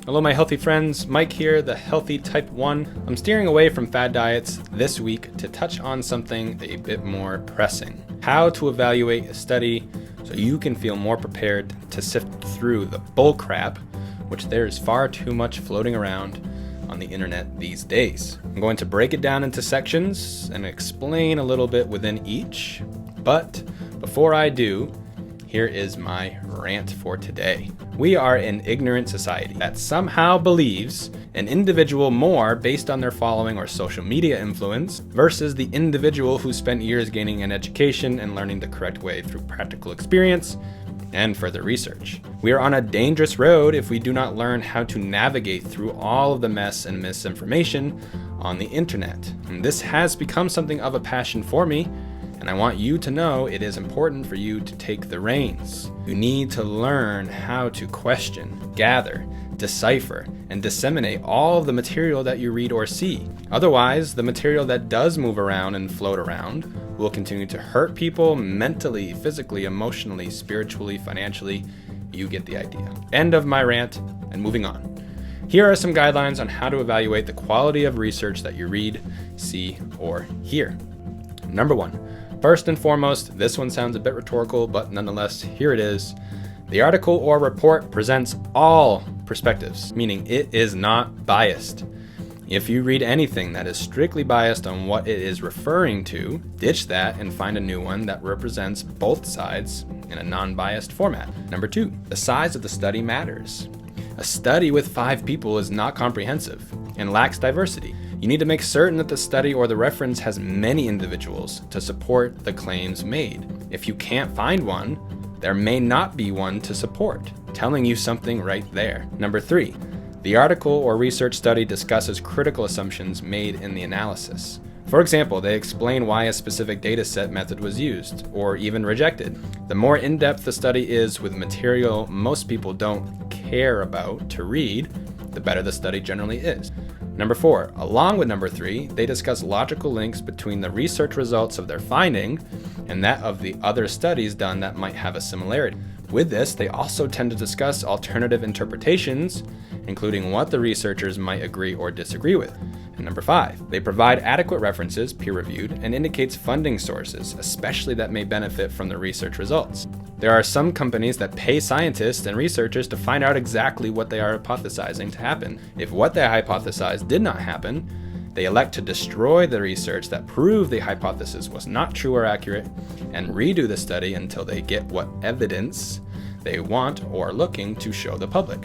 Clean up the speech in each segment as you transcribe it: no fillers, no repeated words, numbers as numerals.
Hello my healthy friends, Mike here, the healthy type 1. I'm steering away from fad diets this week to touch on something a bit more pressing. How to evaluate a study so you can feel more prepared to sift through the bull crap, which there is far too much floating around on the internet these days. I'm going to break it down into sections and explain a little bit within each, but before I do, here is my rant for today. We are an ignorant society that somehow believes an individual more based on their following or social media influence versus the individual who spent years gaining an education and learning the correct way through practical experience and further research. We are on a dangerous road if we do not learn how to navigate through all of the mess and misinformation on the internet. And this has become something of a passion for me, and I want you to know it is important for you to take the reins. You need to learn how to question, gather, decipher, and disseminate all of the material that you read or see. Otherwise, the material that does move around and float around will continue to hurt people mentally, physically, emotionally, spiritually, financially. You get the idea. End of my rant, and moving on. Here are some guidelines on how to evaluate the quality of research that you read, see, or hear. Number 1. First and foremost, this one sounds a bit rhetorical, but nonetheless, here it is. The article or report presents all perspectives, meaning it is not biased. If you read anything that is strictly biased on what it is referring to, ditch that and find a new one that represents both sides in a non-biased format. Number 2, the size of the study matters. A study with 5 people is not comprehensive and lacks diversity. You need to make certain that the study or the reference has many individuals to support the claims made. If you can't find one, there may not be one to support, telling you something right there. Number 3, the article or research study discusses critical assumptions made in the analysis. For example, they explain why a specific dataset method was used, or even rejected. The more in-depth the study is with material most people don't care about to read, the better the study generally is. Number 4, along with number 3, they discuss logical links between the research results of their finding and that of the other studies done that might have a similarity. With this, they also tend to discuss alternative interpretations, including what the researchers might agree or disagree with. And number 5, they provide adequate references, peer-reviewed, and indicates funding sources, especially that may benefit from the research results. There are some companies that pay scientists and researchers to find out exactly what they are hypothesizing to happen. If what they hypothesized did not happen, they elect to destroy the research that proved the hypothesis was not true or accurate and redo the study until they get what evidence they want or are looking to show the public.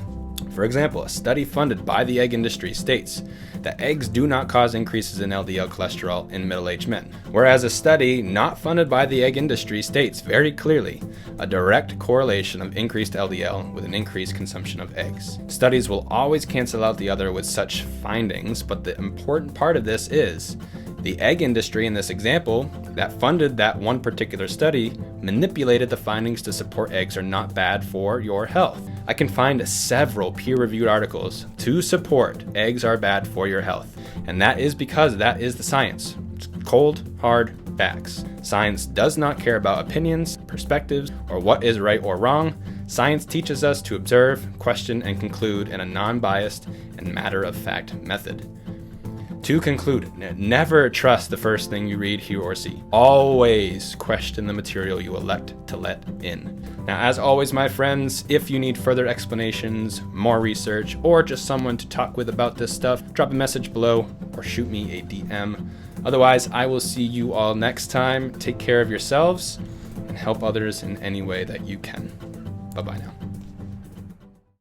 For example, a study funded by the egg industry states that eggs do not cause increases in LDL cholesterol in middle-aged men, whereas a study not funded by the egg industry states very clearly a direct correlation of increased LDL with an increased consumption of eggs. Studies will always cancel out the other with such findings, but the important part of this is the egg industry in this example that funded that one particular study manipulated the findings to support eggs are not bad for your health. I can find several peer-reviewed articles to support eggs are bad for your health, and that is because that is the science. It's cold, hard facts. Science does not care about opinions, perspectives, or what is right or wrong. Science teaches us to observe, question, and conclude in a non-biased and matter-of-fact method. To conclude, never trust the first thing you read, hear, or see. Always question the material you elect to let in. Now, as always, my friends, if you need further explanations, more research, or just someone to talk with about this stuff, drop a message below or shoot me a DM. Otherwise, I will see you all next time. Take care of yourselves and help others in any way that you can. Bye-bye now.